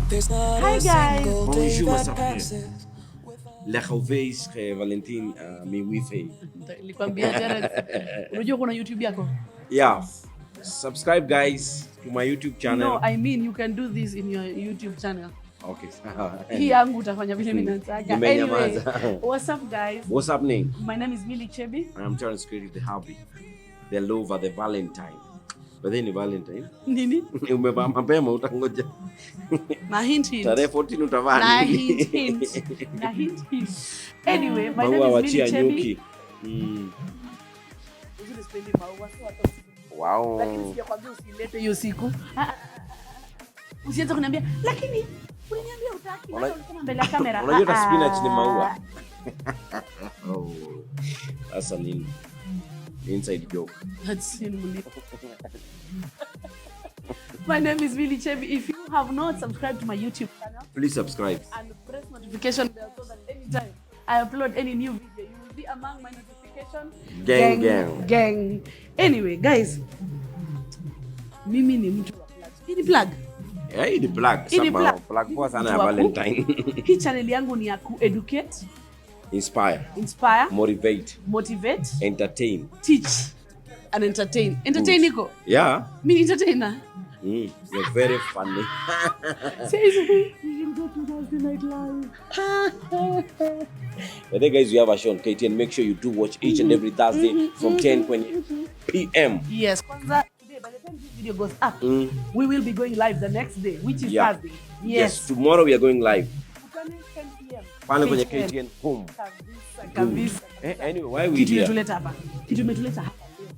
Hi guys. Bonjour, ça fait. La Rovez, Valentine, mi wifi. Nilikwambia Terence. Unajua kuna YouTube yako? Yeah, subscribe guys to my YouTube channel. No, I mean you can do this in your YouTube channel. Okay. Hii yangu utafanya vile mimi nataka. Anyway, what's up guys? What's happening? My name is Millie Chebi. I'm trying to create the happy, the lover, the Valentine. But then Valentine. Nini? Umevaa mapema utangoja. Na hint. Tarehe 14 utavaa. Na hint. Anyway, my name is Millie Chebi. Uzuri spendi maua sio hata. Wow. Lakini sijakwambia usilete hiyo siku. Usianze kuniambia lakini uliniambia utaki na ulisema mbele ya kamera. Unajua spinach ni maua. Oh. That's an inside joke. That's in My name is Millie Chebi. If you have not subscribed to my YouTube channel, please subscribe and press notification bell so that anytime I upload any new video, you will be among my notification gang. Anyway, guys, mimi ni mtu wa plug. Hii ni plug. Yeah, hii ni plug. Plug kwa sana ya Valentine. Hii channel yangu ni ya ku-educate, inspire, motivate, entertain, teach and entertain. Entertain iko? Yeah. Mimi entertainer. You're very funny. Seriously, we can go to Thursday Night Live. But then guys, we have a show on KTN. Make sure you do watch each and every Thursday from 10:20 p.m. Yes. Today, by the time this video goes up, we will be going live the next day, which is Thursday. Yes. Tomorrow we are going live. 10 p.m. Pale kwenye KTN home. Kabisa. Anyway, why we here? Kitu tumetuleta hapa leo.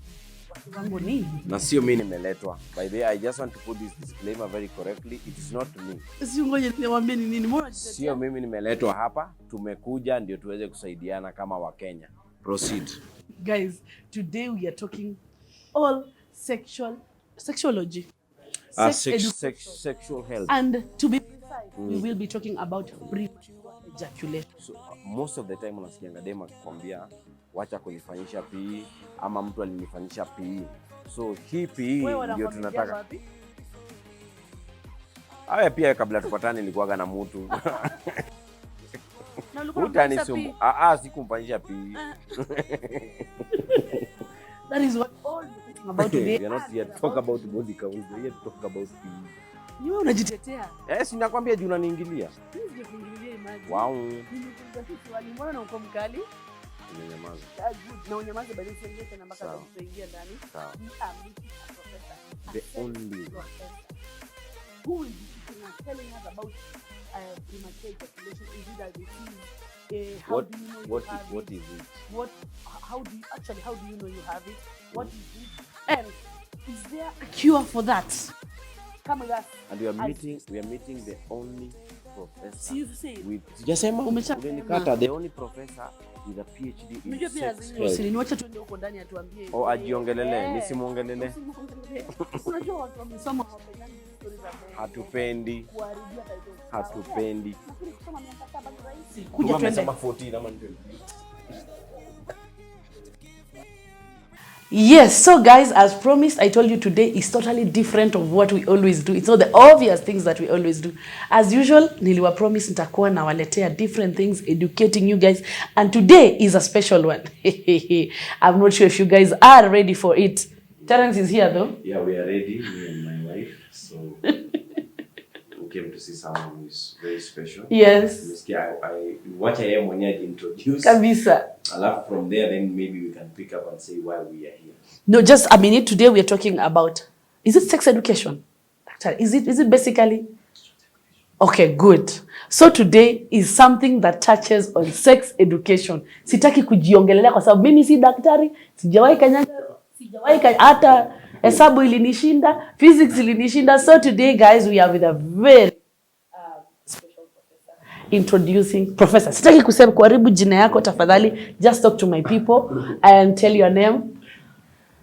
Wangu ni. Na sio mimi nimeletwa. By the way, I just want to put this disclaimer very correctly. It is not me. Sio ngoje niwaambie ni nini. Mbona sio mimi nimeletwa hapa. Tumekuja ndio tuweze kusaidiana kama Wakenya. Proceed. Guys, today we are talking all sexuology. Sexual health. And to be precise, we will be talking about premature ejaculation. So, most of the time unasikianga dema akikwambia wacha kunifanyisha PE ama mtu alinifanyisha PE. So hii PE ndio tunataka. Haya pia kabla tupatane nilikuwaga na mtu. Na ulikuwa sikumfanyisha PE. That is what all we're talking about today. We are not here to talk about body count, we are here to talk about PE. Ni wewe unajitetea. Yes, ninakwambia juu unaniingilia. Sije kuingilia imagine. Wow. Nimekuja kitu mbona na uko mkali? Unyamaza. Na unyamaza bali usiingie tena mpaka tuingie ndani. Sawa. The only who is telling us about premature ejaculation? Is it a disease? How do you know you have it? What is it? How do you know you have it? What is it? And is there a cure for that? Come with us. And we are meeting the only professor. Sijasema umenikata, the only professor with a PhD in sex health. Niacha tuende huko ndani atuambie. Ajiongelele, nisimuongelele. Unajua watu wamesoma hawapendani stories za hatupendi. Kuharibia title. Hatupendi. Kusoma miaka 7 ni rahisi. Kuja twende 14 ama 20. Yes, so guys, as promised, I told you today is totally different of what we always do. It's not the obvious things that we always do. As usual, niliwa promise nitakuwa nawaletea different things, educating you guys. And today is a special one. I'm not sure if you guys are ready for it. Terence is here though. Yeah, we are ready, me and my wife. So we came to see someone who is very special. Yes. What I am when I introduce. Kabisa. Alafu from there, then maybe we can pick up and say why we are here. No, just a minute. Today we are talking about, is it sex education? Is it basically? Okay, good. So today is something that touches on sex education. Sitaki kujiongelelea kwa sababu mimi si daktari, sijawahi hata hesabu ilinishinda, physics ilinishinda. So today guys, we are with a very special professor. Introducing professor. Sitaki kusema kuharibu jina yako tafadhali. Just talk to my people and tell your name.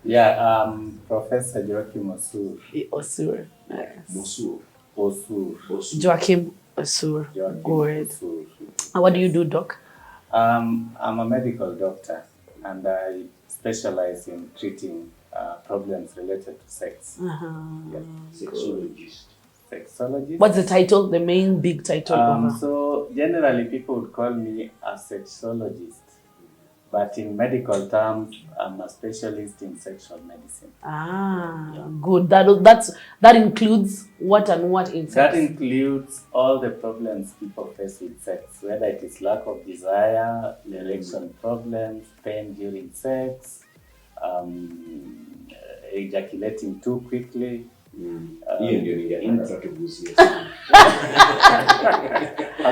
Yeah, Professor Joachim Osur. Osur. Yes. Osur. Joachim Osur. Good. What do you do, doc? I'm a medical doctor and I specialize in treating problems related to sex. Uh-huh. Yeah. Sexologist. sexologist. What's the title? The main big title? So generally people would call me a sexologist. But in medical terms, I'm a specialist in sexual medicine. Good. That includes what and what in sex? That includes all the problems people face with sex, whether it is lack of desire, erection problems, pain during sex, ejaculating too quickly. Have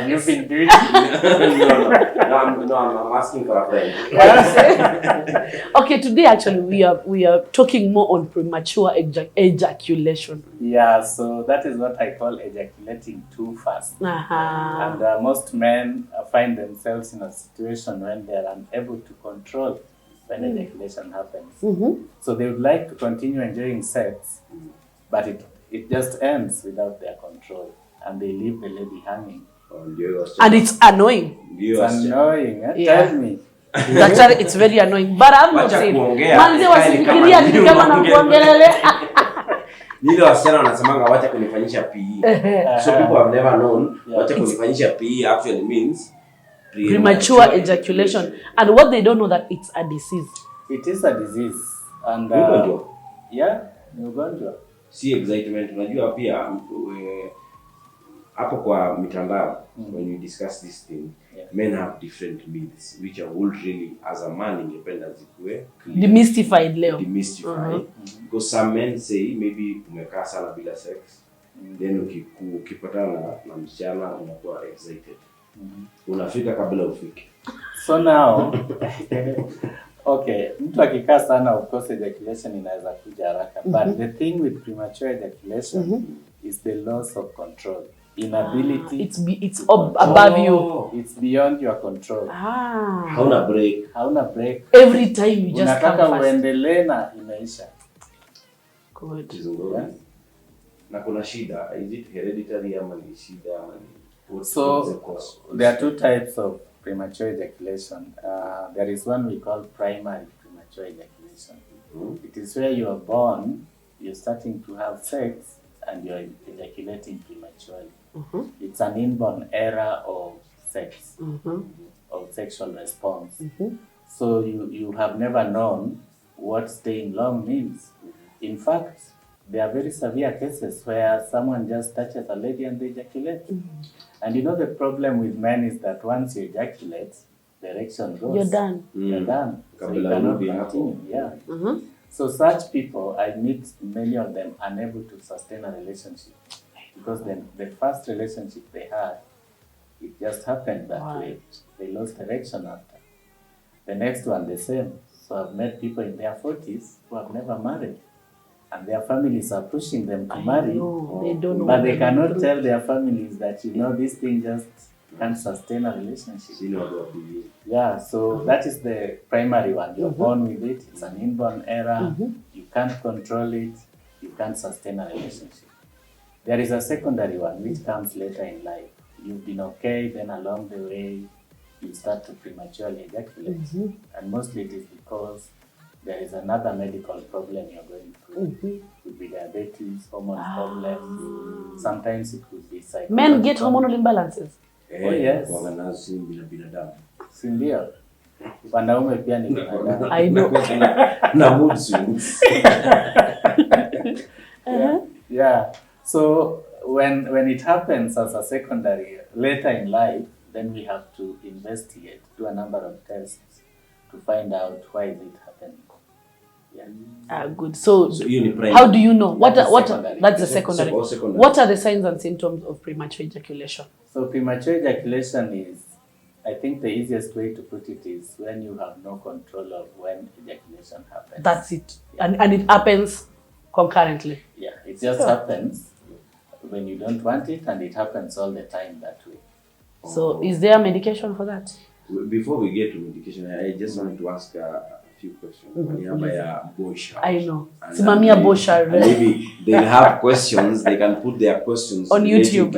you been doing No, I'm asking for a friend. Okay, today actually we are talking more on premature ejaculation. Yeah, so that is what I call ejaculating too fast. And most men find themselves in a situation when they are unable to control when ejaculation happens. So they would like to continue enjoying sex, but it just ends without their control, and they leave the lady hanging. And it's annoying. It's annoying, Tell me. Actually, it's very annoying. But I'm not saying. Manzi wasifikiria ni kama nakuongelele. Nile wasichana wanasemanga wacha kunifanyisha PE. So people have never known wacha kunifanyisha PE actually means premature ejaculation. And what they don't know that it's a disease. It is a disease. And ni ugonjwa. Si excitement. Unajua pia hapo kwa mitandao when you discuss this thing, men have different myths which I would really as a man ingependa zikuwe demystified leo. Because some men say maybe umekaa sana bila sex, then ukipatana na msichana unakuwa excited. Unafika kabla ufike. So now okay, mtu akikaa sana of course ejaculation inaweza kuja haraka, but the thing with premature ejaculation is the loss of control. Inability. It's above you. It's beyond your control. Hauna break. Every time you just unataka uendelee na imeisha. Good. Na kuna shida, is it hereditary ama ni shida ama ni so there are two types of premature ejaculation. There is one we call primary premature ejaculation. It is where you are born, you're starting to have sex, and you're ejaculating prematurely. It's an inborn error of sex, of sexual response. So you have never known what staying long means. In fact, there are very severe cases where someone just touches a lady and they ejaculate. And you know the problem with men is that once you ejaculate, the erection goes. You're done. You're done. So you cannot continue. Yeah. So such people, I meet many of them unable to sustain a relationship. Because then the first relationship they had, it just happened that way. They lost erection after. The next one, the same. So I've met people in their 40s who have never married. And their families are pushing them to marry. They don't know. But they cannot tell their families that, this thing just can't sustain a relationship. Yeah, so that is the primary one. You're born with it. It's an inborn error. You can't control it. You can't sustain a relationship. There is a secondary one which comes later in life. You've been okay, then along the way, you start to prematurely ejaculate. And mostly it is because there is another medical problem you're going through. It could be diabetes, hormone problems. Sometimes it could be psychological. Men get hormonal imbalances. Oh yes. Sindio. Wanaume pia ni binadamu. I know. Na mood swings. Yeah. So when it happens as a secondary later in life, then we have to investigate, do a number of tests to find out why is it happening. Good. So how do you know? That's the secondary. Secondary. What are the signs and symptoms of premature ejaculation? So premature ejaculation is, I think the easiest way to put it is when you have no control of when ejaculation happens. That's it. And it happens concurrently. Yeah, it just happens when you don't want it, and it happens all the time that way. So is there medication for that? Before we get to medication, I just wanted to ask a few questions. I know. Simamia Bosha. Maybe they'll have questions. They can put their questions on YouTube.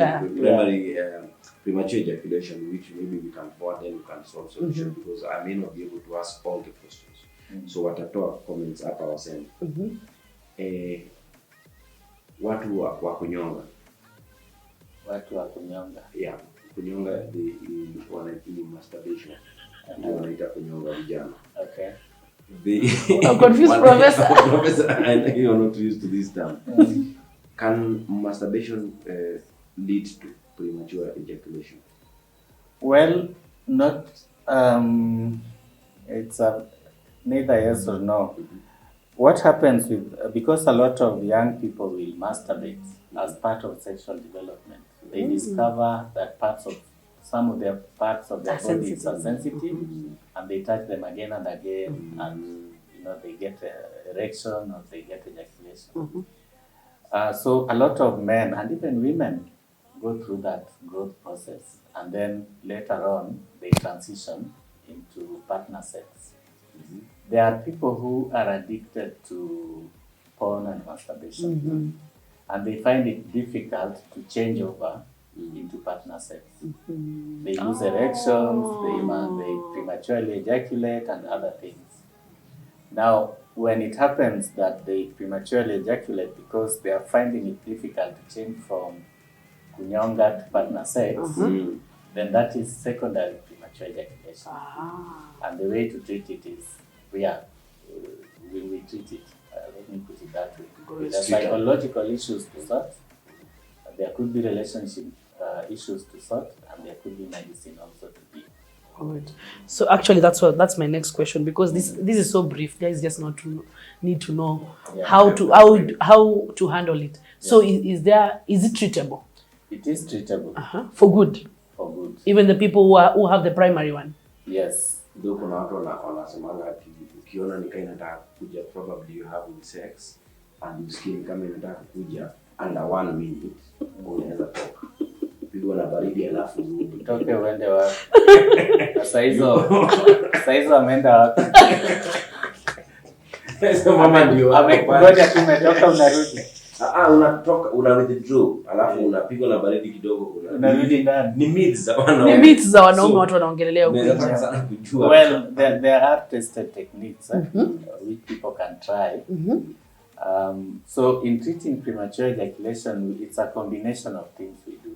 Premature ejaculation, which maybe we can forward and you can solve solution because I may not be able to ask all the questions. So watatoa comments hapa waseme. Watu wa kunyonga Watu wa kunyonga. Yeah, kunyonga wanaita masturbation. Ndio wanaita kunyonga vijana. Okay. I'm confused, Professor. Professor, I know you're not used to this term. Can masturbation lead to premature ejaculation? Well, not it's neither yes or no. What happens with, because a lot of young people will masturbate as part of sexual development, they discover that some of their parts of their bodies are sensitive, and they touch them again and again, and they get erection or they get ejaculation. So a lot of men and even women go through that growth process, and then later on they transition into partner sex. There are people who are addicted to porn and masturbation, and they find it difficult to change over into partner sex. They lose erections, they prematurely ejaculate, and other things. Now, when it happens that they prematurely ejaculate because they are finding it difficult to change from kunyonga to partner sex, then that is secondary premature ejaculation. And the way to treat it is, we treat it. Let me put it that way. There are psychological issues to sort. There could be relationship issues to sort, and there could be medicine also to be. Good. So actually, that's my next question, because this is so brief. Guys just need to know how to handle it. So is it treatable? It is treatable. For good. For good. Even the people who have the primary one. Yes. Though kuna watu wanasemanga ati ukiona nikaa inataka kuja, probably you having sex and you skin kama inataka kuja under 1 minute, unaweza toka. Pigwa na baridi alafu utoke uende wapi? Sasa hizo ameenda wapi? Sasa mama ndio amekuja tumetoka unarudi. Unatoka una withdraw alafu unapigwa na baridi kidogo unarudi ndani. Ni myths za wanaume. Ni myths za wanaume watu wanaongelelea huko. Well, there are tested techniques which people can try. So in treating premature ejaculation, it's a combination of things we do.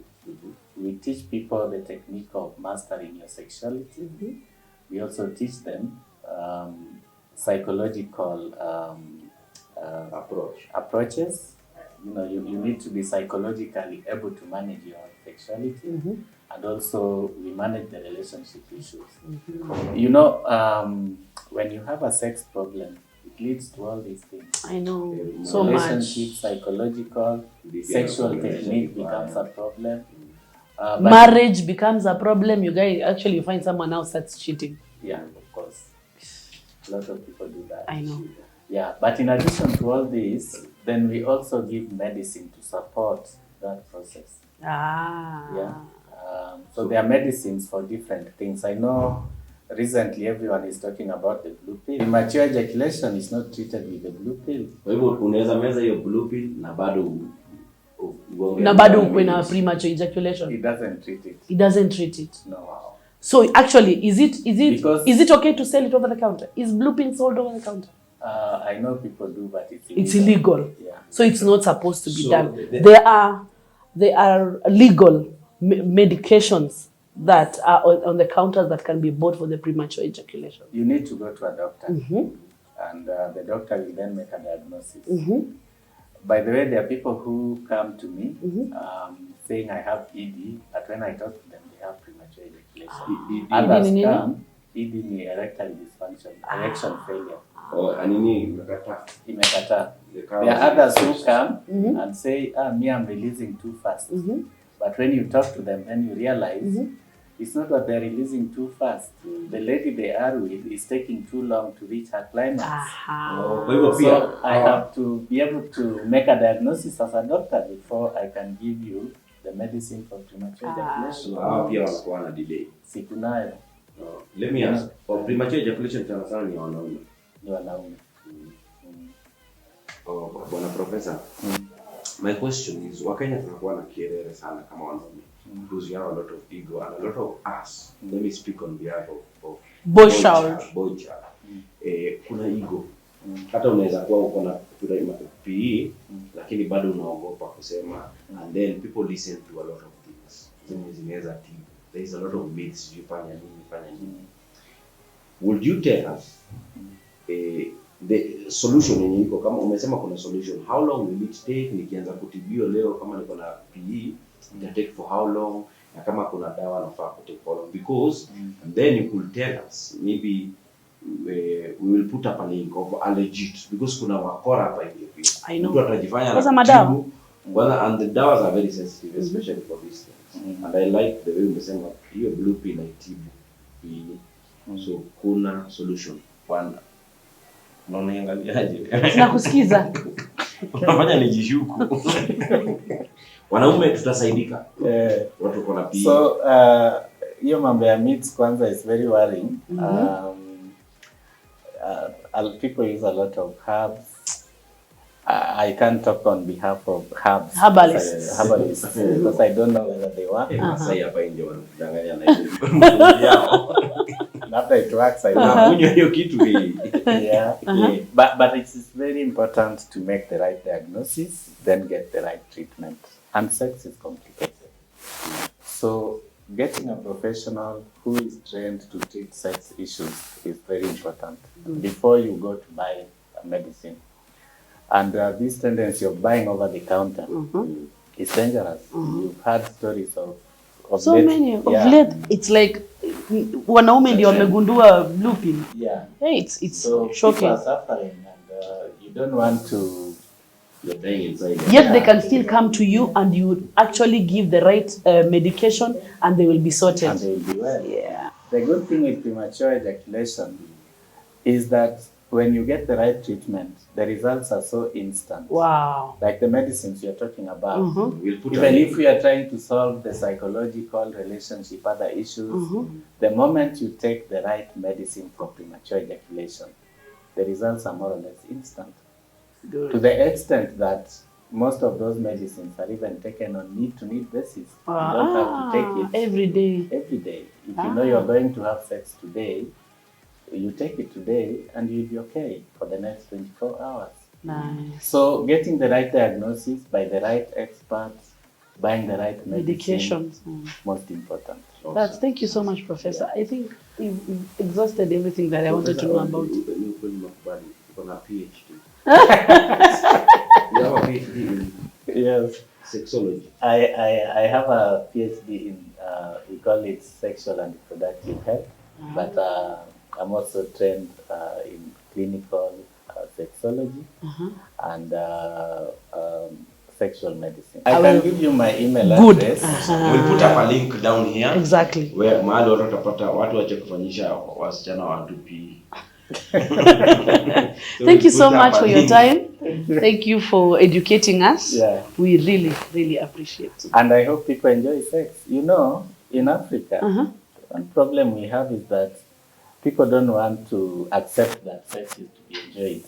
We teach people the technique of mastering your sexuality. We also teach them psychological approaches. You need to be psychologically able to manage your sexuality, and also we manage the relationship issues. When you have a sex problem, it leads to all these things. I know, so relationship, much. Psychological, sexual technique becomes a problem. Marriage becomes a problem. You guys actually find someone else that's cheating. Yeah, of course. A lot of people do that. I know. Yeah, but in addition to all this, then we also give medicine to support that process. Yeah. So there are medicines for different things. I know recently everyone is talking about the blue pill. Premature ejaculation is not treated with the blue pill. Kwa hivyo unaweza meza hiyo blue pill na bado ukwe na premature ejaculation. It doesn't treat it. It doesn't treat it. No. So actually, is it okay to sell it over the counter? Is blue pill sold over the counter? I know people do, but it's illegal. Yeah. So it's not supposed to be done. There are legal medications that are on the counters that can be bought for the premature ejaculation. You need to go to a doctor, and the doctor will then make a diagnosis. By the way, there are people who come to me saying I have ED, but when I talk to them, they have premature ejaculation. Others come, ED means erectile dysfunction, erection failure. Imekata. There are others who come and say, me, I'm releasing too fast. But when you talk to them, then you realize it's not that they're releasing too fast. The lady they are with is taking too long to reach her climax. So I have to be able to make a diagnosis as a doctor before I can give you the medicine for premature ejaculation. Pia wanakuwa na delay. Sikunayo. Let me ask, for premature ejaculation sana ni wanaume. Ni wanaume. Bwana Professor, my question is, Wakenya tunakuwa na kielele sana kama wanaume. Because we have a lot of ego and a lot of us. Let me speak on behalf of boy child. Kuna ego. Hata unaweza kuwa uko na PE, lakini bado unaogopa kusema, and then people listen to a lot of zenye zinaweza tibu. There is a lot of myths, you fanya nini. Would you tell us the solution yenye iko, kama umesema kuna solution, how long will it take? Nikianza kutibio leo kama niko na PE, it take for how long? Na kama kuna dawa nafaa kutake for long? Because and then you could tell us, maybe we will put up a link of a legit, because kuna wakora hapa hivi pia. I know. Mtu atajifanya Sasa madawa. Well, and the dawas are very sensitive, especially for these things. And I like the way umesema hiyo blue pill haitibu PE. So kuna solution. One. Unaoniangaliaje? Nakusikiza. Unafanya nijishuku. Wanaume tutasaidika. Watu kuna PE. So hiyo mambo ya myths kwanza is very worrying. People use a lot of herbs. I can't talk on behalf of herbalists because I don't know whether they work. Masai hapa nje wanadanganya na hiyo. After it works, I know. Kunywa hiyo kitu hii. Yeah. But it is very important to make the right diagnosis, then get the right treatment. And sex is complicated. So getting a professional who is trained to treat sex issues is very important before you go to buy a medicine. And this tendency of buying over the counter is dangerous. You've heard stories of so late, many of late. It's like wanaume ndio wamegundua blue pill. Yeah. Hey, it's So shocking. people are suffering, and you don't want to. You're dying inside. Yet they can still come to you, and you actually give the right medication, and they will be sorted. And they will be well. Yeah. The good thing with premature ejaculation is that when you get the right treatment, the results are so instant. Wow. Like the medicines you're talking about. We'll put Even if we are trying to solve the psychological relationship, other issues, the moment you take the right medicine for premature ejaculation, the results are more or less instant. Good. To the extent that most of those medicines are even taken on need-to-need basis. You don't have to take it every day. every day. If you know you're going to have sex today, you take it today and you'll be okay for the next 24 hours. Nice. So getting the right diagnosis by the right experts, buying the right Medications. most important. That's, thank you so much, Professor. I think you've exhausted everything that I wanted to know about. You're a PhD. You have a PhD in Yes. sexology. I have a PhD in, we call it sexual and reproductive health, but I'm also trained in clinical sexology and sexual medicine. I can give you my email address. We'll put up a link down here. Exactly. Where mahali watu watapata watu wache kufanyisha wasichana wa PE. Thank you so much for your time. Thank you for educating us. Yeah. We really, really appreciate it. And I hope people enjoy sex. You know, in Africa, one problem we have is that people don't want to accept that sex is to be enjoyed.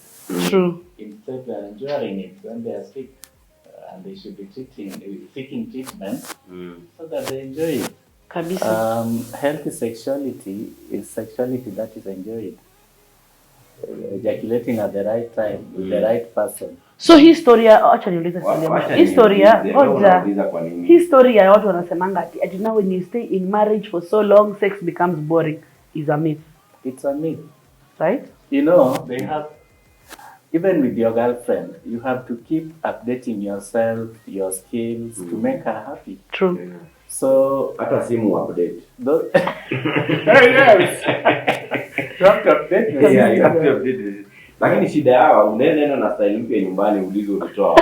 True. Instead, they are enjoying it when they are sick, and they should be seeking treatment so that they enjoy it. Kabisa. Healthy sexuality is sexuality that is enjoyed. Ejaculating at the right time with the right person. So historia, acha niulize swali moja. Historia ya watu wanasemanga ati now when you stay in marriage for so long sex becomes boring is a myth. It's a myth. Right? You know, they have, even with your girlfriend, you have to keep updating yourself, your skills to make her happy. True. Yeah. So Hata simu update. Those yes. You have to update yourself. Yeah, you have to update it. Lakini shida yao unaenda na style mpya nyumbani ulizo ulitoa.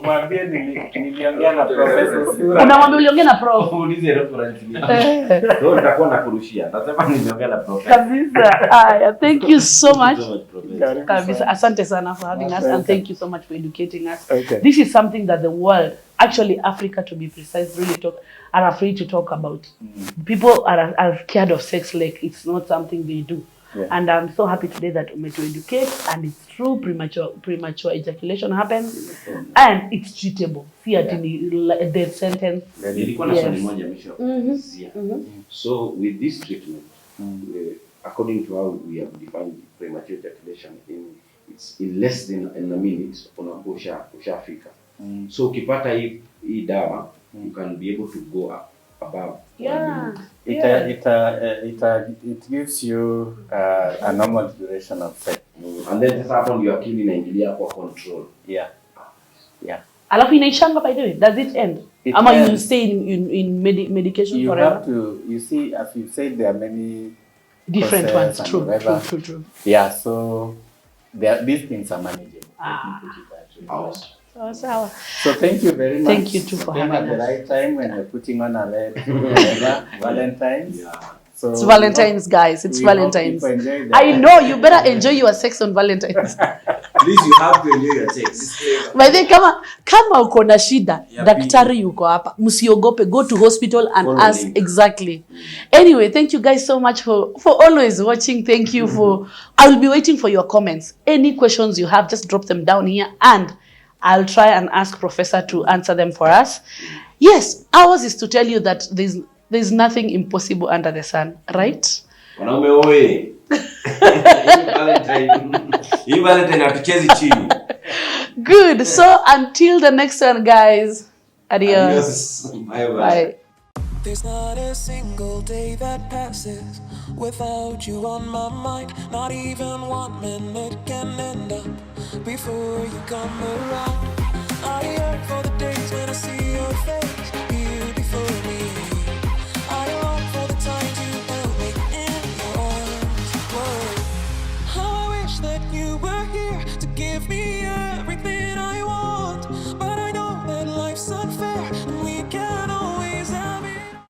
Mwambie niliongea na Professor Sura. Unamwambia uliongea na prof. Uulize reference ni. Ndio nitakuwa nakurushia. Nasema nimeongea na prof. Kabisa. Aya, thank you so much. Professor. Kabisa. Asante sana for having us and thank you so much for educating us. Okay. This is something that the world, actually Africa to be precise, really are afraid to talk about. People are scared of sex like it's not something they do. Yeah. And I'm so happy today that we're to educate, and it's true, premature ejaculation happens and it's treatable. See ati ni death sentence. Nilikuwa na swali moja mwisho. So with this treatment, according to how we have defined premature ejaculation, it's in less than a minute unakuwa ushafika. So ukipata hii dawa you can be able to go up above. Yeah. 1 minute. It gives you a normal duration of sex. And then sasa hapo ndio akili inaingilia kwa control. Yeah. Alafu inaishanga by the way, does it end? Ama you stay in medication you forever? Have to, you see, as you said, there are many different ones. True. Yeah, so these things are manageable. So thank you very much. Thank you too for having us. At the right time when we're putting on a red Valentine's. Yeah. So it's Valentine's, guys. It's Valentine's. I know you better enjoy your sex on Valentine's. Please, you have to enjoy your sex. By the way, kama uko na shida, daktari yuko hapa. Msiogope, go to hospital and ask exactly. Anyway, thank you guys so much for always watching. Thank you for I will be waiting for your comments. Any questions you have, just drop them down here and I'll try and ask Professor to answer them for us. Yes, ours is to tell you that there's nothing impossible under the sun, right? Wanaume oye. Hii Valentine hatuchezi chini. Good. So until the next one, guys. Adios. Bye. There's not a single day that passes without you on my mind. Not even 1 minute can end up before you come around. I yearn for the days when I see